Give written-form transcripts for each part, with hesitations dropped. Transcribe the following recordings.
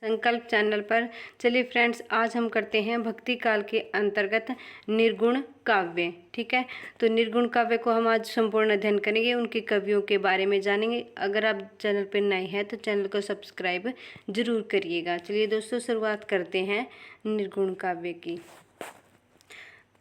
संकल्प चैनल पर। चलिए फ्रेंड्स, आज हम करते हैं भक्ति काल के अंतर्गत निर्गुण काव्य। ठीक है, तो निर्गुण काव्य को हम आज संपूर्ण अध्ययन करेंगे, उनके कवियों के बारे में जानेंगे। अगर आप चैनल पर नए हैं तो चैनल को सब्सक्राइब जरूर करिएगा। चलिए दोस्तों, शुरुआत करते हैं निर्गुण काव्य की।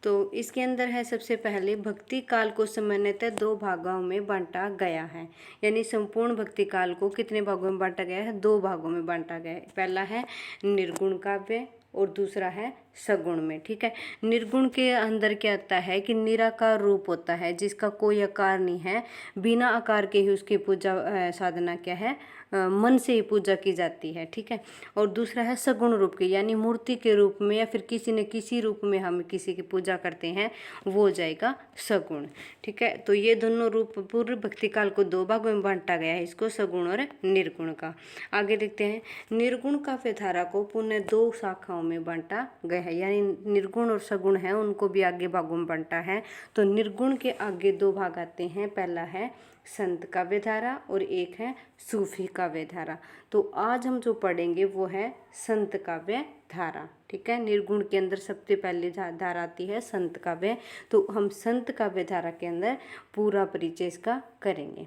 तो इसके अंदर है, सबसे पहले भक्ति काल को सामान्यतः दो भागों में बांटा गया है। यानी संपूर्ण भक्ति काल को कितने भागों में बांटा गया है? दो भागों में बांटा गया है। पहला है निर्गुण काव्य और दूसरा है सगुण में। ठीक है, निर्गुण के अंदर क्या आता है कि निराकार रूप होता है, जिसका कोई आकार नहीं है, बिना आकार के ही उसकी पूजा साधना क्या है, मन से ही पूजा की जाती है। ठीक है, और दूसरा है सगुण रूप की, यानी मूर्ति के रूप में या फिर किसी न किसी रूप में हम किसी की पूजा करते हैं, वो हो जाएगा सगुण। ठीक है, तो ये दोनों रूप पूर्व भक्ति काल को दो भागों में बांटा गया है, इसको सगुण और निर्गुण का। आगे देखते हैं, निर्गुण काव्य धारा को पुनः दो शाखाओं में बांटा गया है। यानी निर्गुण और सगुण है, उनको भी आगे भागों में बांटा है। तो निर्गुण के आगे दो भाग आते हैं, पहला है संत काव्य धारा और एक है सूफी काव्य धारा। तो आज हम जो पढ़ेंगे वो है संत काव्य धारा। ठीक है, निर्गुण के अंदर सबसे पहले धारा आती है संत काव्य। तो हम संत काव्य धारा के अंदर पूरा परिचय इसका करेंगे।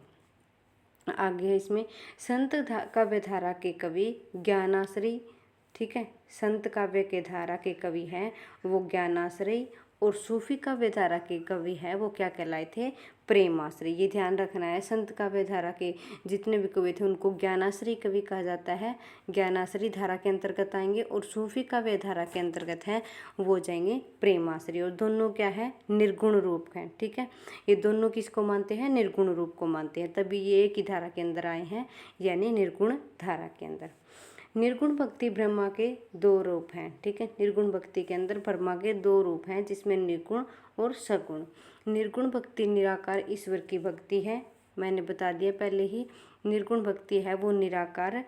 आगे है इसमें संत काव्य धारा के कवि ज्ञानाश्रयी। ठीक है, संत काव्य के धारा के कवि हैं वो ज्ञानाश्रयी, और सूफी काव्य धारा के कवि है वो क्या कहलाए थे? प्रेमाश्रयी। ये ध्यान रखना है, संत काव्य धारा के जितने भी कवि थे उनको ज्ञानाश्रयी कवि कहा जाता है, ज्ञानाश्रयी धारा के अंतर्गत आएंगे। और सूफी काव्य धारा के अंतर्गत है वो जाएंगे प्रेमाश्रयी। और दोनों क्या है? निर्गुण रूप हैं। ठीक है, ये दोनों किसको मानते हैं? निर्गुण रूप को मानते हैं, तभी ये एक ही धारा के अंदर आए हैं, यानी निर्गुण धारा के अंदर। निर्गुण भक्ति ब्रह्मा के दो रूप हैं। ठीक है, निर्गुण भक्ति के अंदर ब्रह्मा के दो रूप हैं, जिसमें निर्गुण और सगुण। निर्गुण भक्ति निराकार ईश्वर की भक्ति है, मैंने बता दिया पहले ही। निर्गुण भक्ति है वो निराकार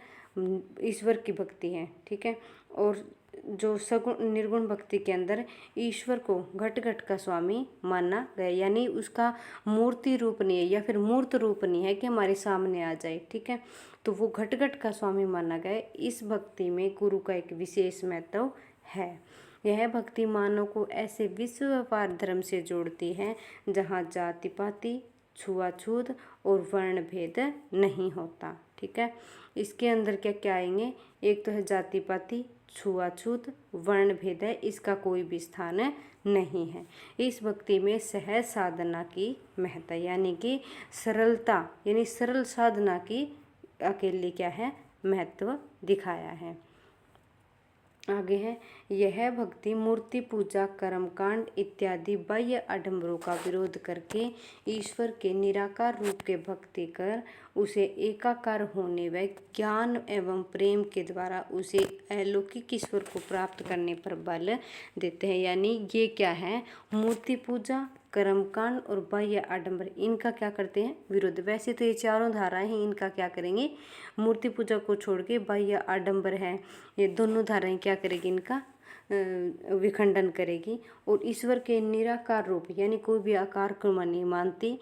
ईश्वर की भक्ति है। ठीक है, और जो सगुण निर्गुण भक्ति के अंदर ईश्वर को घट घट का स्वामी माना गया, यानी उसका मूर्ति रूप नहीं है या फिर मूर्त रूप नहीं है कि हमारे सामने आ जाए। ठीक है, तो वो घट घट का स्वामी माना गया। इस भक्ति में गुरु का एक विशेष महत्व है। यह भक्ति मानव को ऐसे विश्व व्यापार धर्म से जोड़ती है जहाँ जाति पाति, छुआछूत और वर्ण भेद नहीं होता। ठीक है, इसके अंदर क्या क्या आएंगे? एक तो है जाति पाति, छुआछूत, वर्ण भेद है, इसका कोई भी स्थान नहीं है। इस भक्ति में सहज साधना की महत्ता, यानी कि सरलता, यानी सरल साधना की अकेले क्या है? महत्व दिखाया है। आगे है, यह भक्ति मूर्ति पूजा, कर्मकांड इत्यादि बाह्य आडंबरों का विरोध करके ईश्वर के निराकार रूप के भक्ति कर उसे एकाकार होने व ज्ञान एवं प्रेम के द्वारा उसे अलौकिक ईश्वर को प्राप्त करने पर बल देते हैं। यानी ये क्या है? मूर्ति पूजा, कर्मकांड और बाह्य आडंबर, इनका क्या करते हैं? विरोध। वैसे तो ये चारों धाराएं हैं, इनका क्या करेंगे? मूर्ति पूजा को छोड़ के बाह्य आडंबर है, ये दोनों धाराएं क्या करेगी? इनका विखंडन करेगी। और ईश्वर के निराकार रूप, यानी कोई भी आकार को नहीं मानती,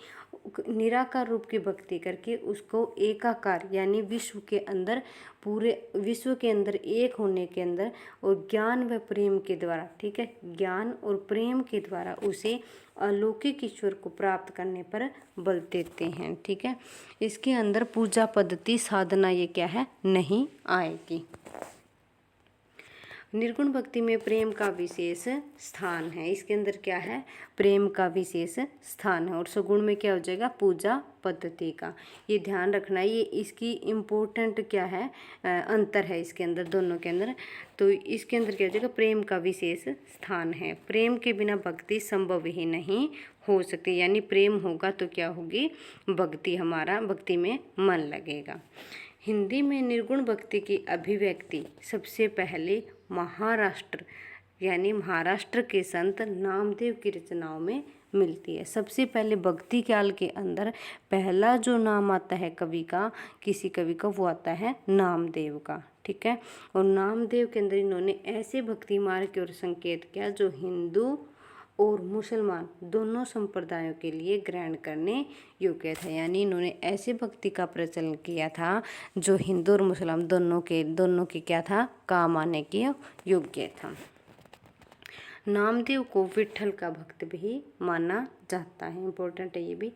निराकार रूप की भक्ति करके उसको एकाकार, यानी विश्व के अंदर, पूरे विश्व के अंदर एक होने के अंदर, और ज्ञान व प्रेम के द्वारा, ठीक है, ज्ञान और प्रेम के द्वारा उसे अलौकिक ईश्वर को प्राप्त करने पर बल देते हैं। ठीक है, इसके अंदर पूजा पद्धति, साधना ये क्या है? नहीं आएगी। निर्गुण भक्ति में प्रेम का विशेष स्थान है। इसके अंदर क्या है? प्रेम का विशेष स्थान है। और सगुण में क्या हो जाएगा? पूजा पद्धति का। ये ध्यान रखना है, ये इसकी इम्पोर्टेंट क्या है? अंतर है इसके अंदर, दोनों के अंदर। तो इसके अंदर क्या हो जाएगा? प्रेम का विशेष स्थान है। प्रेम के बिना भक्ति संभव ही नहीं हो सकती, यानी प्रेम होगा तो क्या होगी? भक्ति, हमारा भक्ति में मन लगेगा। हिंदी में निर्गुण भक्ति की अभिव्यक्ति सबसे पहले महाराष्ट्र, यानी महाराष्ट्र के संत नामदेव की रचनाओं में मिलती है। सबसे पहले भक्ति काल के अंदर पहला जो नाम आता है कवि का, किसी कवि का, वो आता है नामदेव का। ठीक है, और नामदेव के अंदर इन्होंने ऐसे भक्ति मार्ग की ओर संकेत किया जो हिंदू और मुसलमान दोनों संप्रदायों के लिए ग्रहण करने योग्य था। यानी इन्होंने ऐसी भक्ति का प्रचलन किया था जो हिंदू और मुसलमान दोनों के क्या था, काम आने के योग्य था। नामदेव को विट्ठल का भक्त भी माना जाता है, इंपॉर्टेंट है ये भी।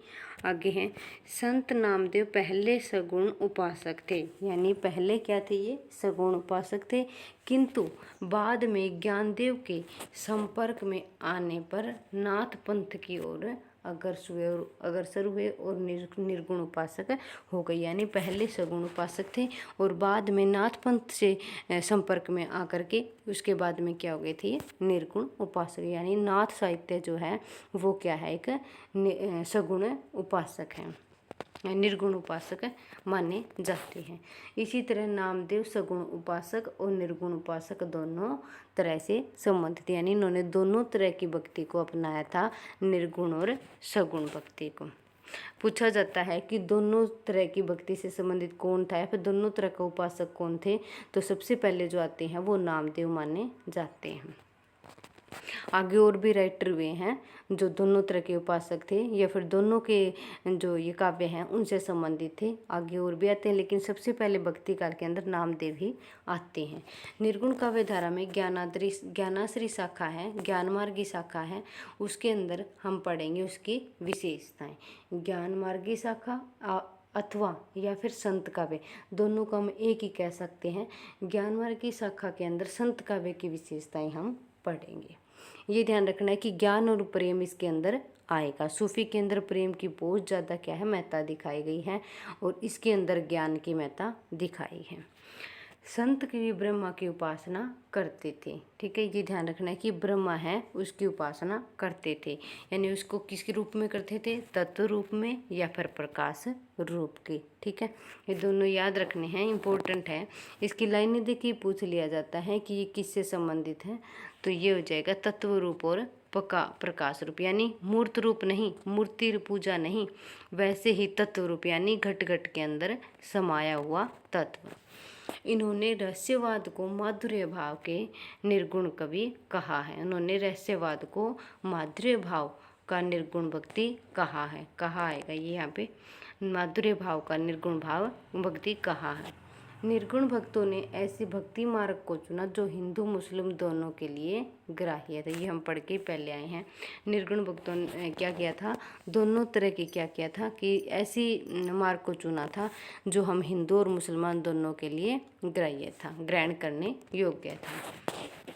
आगे हैं, संत नामदेव पहले सगुण उपासक थे। यानी पहले क्या थे, ये सगुण उपासक थे, किंतु बाद में ज्ञानदेव के संपर्क में आने पर नाथ पंथ की ओर अग्रसर हुए और निर्गुण उपासक हो गए। यानी पहले सगुण उपासक थे और बाद में नाथ पंथ से संपर्क में आकर के उसके बाद में क्या हो गए थे, निर्गुण उपासक। यानी नाथ साहित्य जो है वो क्या है, एक सगुण उपासक है, निर्गुण उपासक माने जाते हैं। इसी तरह नामदेव सगुण उपासक और निर्गुण उपासक दोनों तरह से संबंधित, यानी इन्होंने दोनों तरह की भक्ति को अपनाया था, निर्गुण और सगुण भक्ति को। पूछा जाता है कि दोनों तरह की भक्ति से संबंधित कौन था या फिर दोनों तरह का उपासक कौन थे, तो सबसे पहले जो आते हैं वो नामदेव माने जाते हैं। आगे और भी राइटर हुए हैं जो दोनों तरह के उपासक थे या फिर दोनों के जो ये काव्य हैं उनसे संबंधित थे। आगे और भी आते हैं, लेकिन सबसे पहले भक्ति काल के अंदर नामदेव ही आते हैं। निर्गुण काव्य धारा में ज्ञानाश्री शाखा है, ज्ञानमार्गी शाखा है, उसके अंदर हम पढ़ेंगे उसकी विशेषताएं। ज्ञानमार्गी शाखा अथवा या फिर संत काव्य, दोनों को हम एक ही कह सकते हैं। ज्ञानमार्गी शाखा के अंदर संत काव्य की विशेषताएं हम पढ़ेंगे। ये ध्यान रखना है कि ज्ञान और प्रेम इसके अंदर आएगा। सूफी के अंदर प्रेम की बहुत ज़्यादा क्या है, महत्ता दिखाई गई है और इसके अंदर ज्ञान की महत्ता दिखाई है। संत की ब्रह्मा की उपासना करते थे, ठीक है, ये ध्यान रखना है कि ब्रह्मा है उसकी उपासना करते थे। यानी उसको किसके रूप में करते थे, तत्व रूप में या फिर प्रकाश रूप की, ठीक है, ये दोनों याद रखने हैं, इंपॉर्टेंट है। इसकी लाइनें देखिए, पूछ लिया जाता है कि ये किससे संबंधित है, तो ये हो जाएगा तत्व रूप और प्रकाश रूप। यानी मूर्त रूप नहीं, मूर्ति पूजा नहीं, वैसे ही तत्व रूप यानी घट घट के अंदर समाया हुआ तत्व। इन्होंने रहस्यवाद को माधुर्य भाव के निर्गुण कवि कहा है। उन्होंने रहस्यवाद को माधुर्य भाव का निर्गुण भक्ति कहा है। कहा आएगा ये यहाँ पे, माधुर्य भाव का निर्गुण भाव भक्ति कहा है। निर्गुण भक्तों ने ऐसी भक्ति मार्ग को चुना जो हिंदू मुस्लिम दोनों के लिए ग्राह्य था। ये हम पढ़ के पहले आए हैं। निर्गुण भक्तों ने क्या किया था, दोनों तरह की क्या किया था कि ऐसी मार्ग को चुना था जो हम हिंदू और मुसलमान दोनों के लिए ग्राह्य था, ग्रहण करने योग्य था।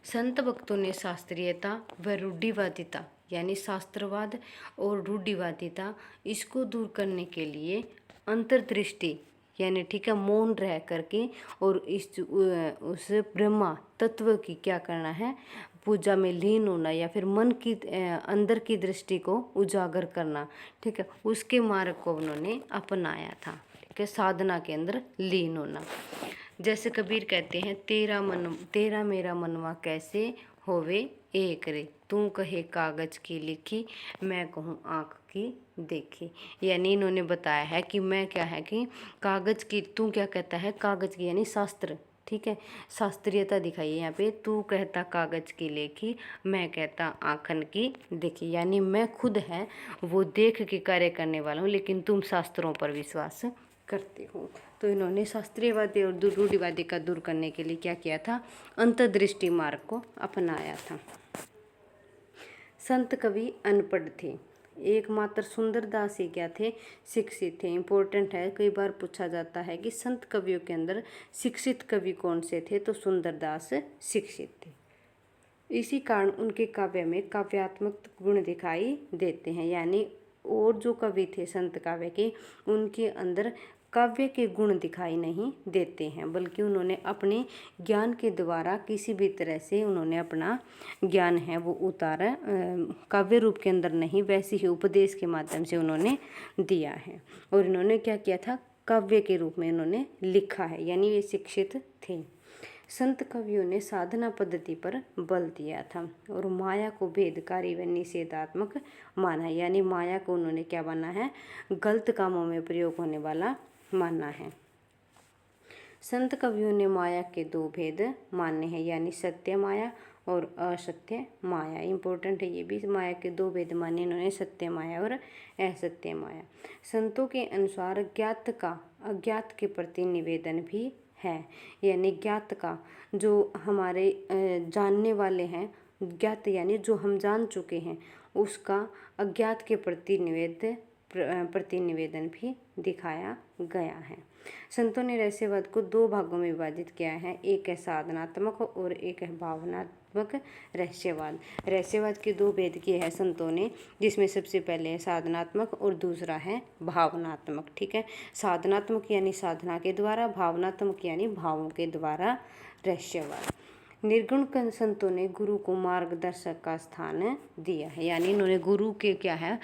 संत भक्तों ने शास्त्रीयता व रूढ़िवादिता यानी शास्त्रवाद और रूढ़िवादिता इसको दूर करने के लिए अंतर्दृष्टि यानी, ठीक है, मौन रह करके और उस ब्रह्मा तत्व की क्या करना है, पूजा में लीन होना या फिर मन की अंदर की दृष्टि को उजागर करना, ठीक है, उसके मार्ग को उन्होंने अपनाया था, ठीक है, साधना के अंदर लीन होना। जैसे कबीर कहते हैं, तेरा मेरा मनवा कैसे होवे एक रे, तू कहे कागज की लिखी, मैं कहूँ आँख की देखी। यानी इन्होंने बताया है कि मैं क्या है कि कागज की, तू क्या कहता है कागज की यानी शास्त्र, ठीक है, शास्त्रीयता दिखाई है यहाँ पे। तू कहता कागज की लेखी, मैं कहता आँखन की देखी। यानी मैं खुद है वो देख के कार्य करने वाला हूँ, लेकिन तुम शास्त्रों पर विश्वास करते हो। तो इन्होंने शास्त्रीयवादी और रूढ़िवादी का दूर करने के लिए क्या किया था, अंतर्दृष्टि मार्ग को अपनाया था। संत कवि अनपढ़ थे, एकमात्र सुंदरदास ही क्या थे, शिक्षित थे। इम्पोर्टेंट है, कई बार पूछा जाता है कि संत कवियों के अंदर शिक्षित कवि कौन से थे, तो सुंदरदास शिक्षित थे। इसी कारण उनके काव्य में काव्यात्मक गुण दिखाई देते हैं। यानी और जो कवि थे संत काव्य के, उनके अंदर काव्य के गुण दिखाई नहीं देते हैं, बल्कि उन्होंने अपने ज्ञान के द्वारा किसी भी तरह से उन्होंने अपना ज्ञान है वो उतारा, काव्य रूप के अंदर नहीं, वैसे ही उपदेश के माध्यम से उन्होंने दिया है। और इन्होंने क्या किया था, काव्य के रूप में इन्होंने लिखा है, यानी ये शिक्षित थे। संत कवियों ने साधना पद्धति पर बल दिया था और माया को भेदकारी व निषेधात्मक माना। यानी माया को उन्होंने क्या माना है, गलत कामों में प्रयोग होने वाला माना है। संत कवियों ने माया के दो भेद माने हैं, यानी सत्य माया और असत्य माया। इंपॉर्टेंट है ये भी, माया के दो भेद माने इन्होंने, सत्य माया और असत्य माया। संतों के अनुसार ज्ञात का अज्ञात के प्रति निवेदन भी है, यानी ज्ञात का जो हमारे जानने वाले हैं, ज्ञात यानी जो हम जान चुके हैं, उसका अज्ञात के प्रति निवेदन भी दिखाया गया है। संतों ने रहस्यवाद को दो भागों में विभाजित किया है, एक है साधनात्मक और एक है भावनात्मक रहस्यवाद। रहस्यवाद के दो भेद किए हैं संतों ने, जिसमें सबसे पहले है साधनात्मक और दूसरा है भावनात्मक। ठीक है, साधनात्मक यानी साधना के द्वारा, भावनात्मक यानी भावों के द्वारा रहस्यवाद। निर्गुण संतों ने गुरु को मार्गदर्शक का स्थान दिया है, यानी इन्होंने गुरु के क्या है,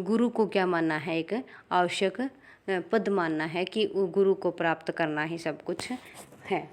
गुरु को क्या मानना है, एक आवश्यक पद मानना है कि गुरु को प्राप्त करना ही सब कुछ है।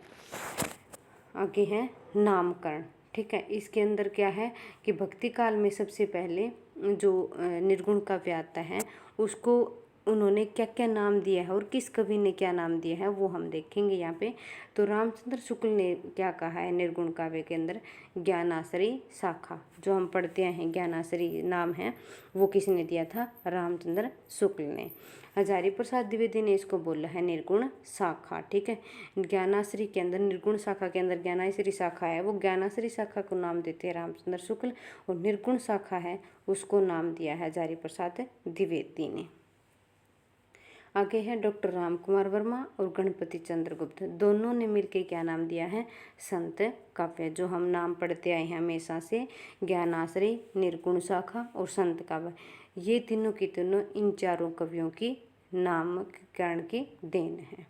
आगे है नामकरण। ठीक है, इसके अंदर क्या है कि भक्ति काल में सबसे पहले जो निर्गुण काव्य आता है उसको उन्होंने क्या क्या नाम दिया है और किस कवि ने क्या नाम दिया है वो हम देखेंगे यहाँ पे। तो रामचंद्र शुक्ल ने क्या कहा है निर्गुण काव्य के अंदर, ज्ञानाश्री शाखा, जो हम पढ़ते हैं ज्ञानाश्री नाम है, वो किसने दिया था, रामचंद्र शुक्ल ने। हजारी प्रसाद द्विवेदी ने इसको बोला है निर्गुण शाखा। ठीक है, ज्ञानाश्री के अंदर, निर्गुण शाखा के अंदर ज्ञानाश्री शाखा है, वो ज्ञानाश्री शाखा को नाम देते हैं रामचंद्र शुक्ल, और निर्गुण शाखा है उसको नाम दिया है हजारी प्रसाद द्विवेदी ने। आगे है डॉक्टर राम कुमार वर्मा और गणपति चंद्रगुप्त, दोनों ने मिलकर क्या नाम दिया है, संत काव्य, जो हम नाम पढ़ते आए हैं हमेशा से, ज्ञानाश्री, निर्गुण शाखा और संत काव्य, ये तीनों की तीनों इन चारों कवियों की नामकरण की देन है।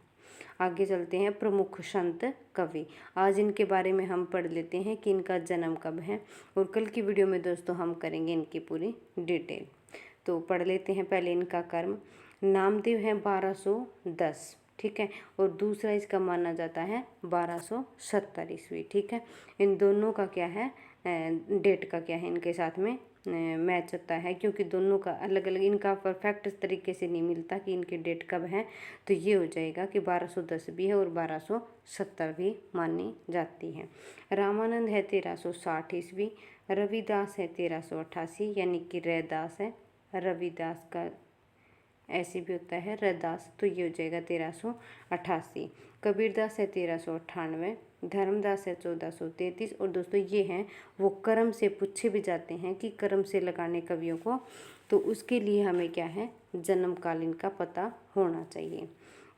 आगे चलते हैं प्रमुख संत कवि। आज इनके बारे में हम पढ़ लेते हैं कि इनका जन्म कब है, और कल की वीडियो में दोस्तों हम करेंगे इनकी पूरी डिटेल। तो पढ़ लेते हैं पहले इनका कर्म। नामदेव है 1210। ठीक है, और दूसरा इसका माना जाता है 1270 ईस्वी। ठीक है, इन दोनों का क्या है, डेट का क्या है इनके साथ में मैच होता है, क्योंकि दोनों का अलग अलग, इनका परफेक्ट तरीके से नहीं मिलता कि इनकी डेट कब है, तो ये हो जाएगा कि 1210 भी है और 1270 भी मानी जाती है। रामानंद है 1360 ईस्वी, रविदास है 1388, यानी कि रैदास है, रविदास का ऐसे भी होता है रैदास, तो ये हो जाएगा 1388। कबीरदास है 1398, धर्मदास है 1433। और दोस्तों ये हैं वो कर्म से पूछे भी जाते हैं कि कर्म से लगाने कवियों को, तो उसके लिए हमें क्या है, जन्म काल इनका पता होना चाहिए।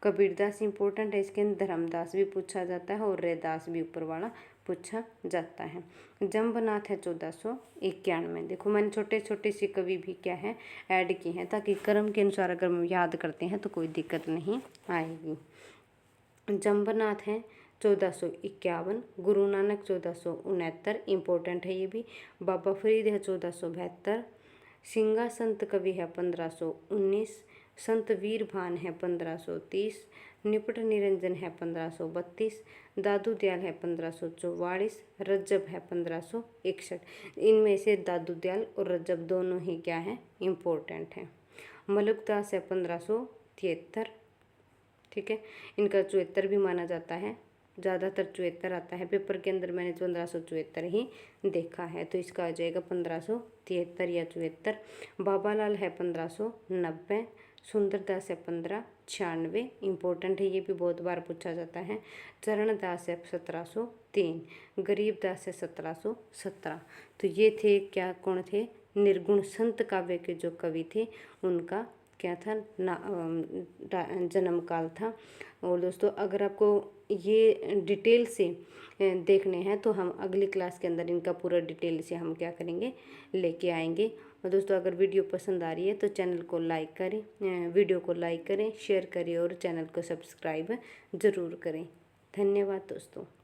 कबीरदास इंपॉर्टेंट है, इसके अंदर धर्मदास भी पूछा जाता है और रैदास भी ऊपर वाला पूछा जाता है। जम्बनाथ है 1491। देखो मैंने छोटे छोटे से कवि भी क्या है ऐड किए हैं, ताकि कर्म के अनुसार अगर हम याद करते हैं तो कोई दिक्कत नहीं आएगी। जम्बनाथ है 1451, गुरु नानक 1469, इम्पोर्टेंट है ये भी। बाबा फरीद है 1472, सिंगा संत कवि है 1519, संत वीरभान है 1530, निपट निरंजन है 1532, दादू दयाल है 1544, रज्जब है 1561। इनमें से दादू दयाल और रज्जब दोनों ही क्या है, इम्पोर्टेंट है। मलुकदास है 1573। ठीक है, इनका 74 भी माना जाता है, ज़्यादातर 74 आता है पेपर के अंदर, मैंने 1574 ही देखा है, तो इसका आ जाएगा 1573 या 74। बाबालाल है 1590, सुंदरदास है 1596, इम्पोर्टेंट है ये भी, बहुत बार पूछा जाता है। चरणदास है 1703, गरीबदास है 1717। तो ये थे क्या, कौन थे, निर्गुण संत काव्य के जो कवि थे उनका क्या था जन्म काल था। और दोस्तों अगर आपको ये डिटेल से देखने हैं तो हम अगली क्लास के अंदर इनका पूरा डिटेल से हम क्या करेंगे, लेके आएंगे। और दोस्तों अगर वीडियो पसंद आ रही है तो चैनल को लाइक करें, वीडियो को लाइक करें, शेयर करें और चैनल को सब्सक्राइब ज़रूर करें। धन्यवाद दोस्तों।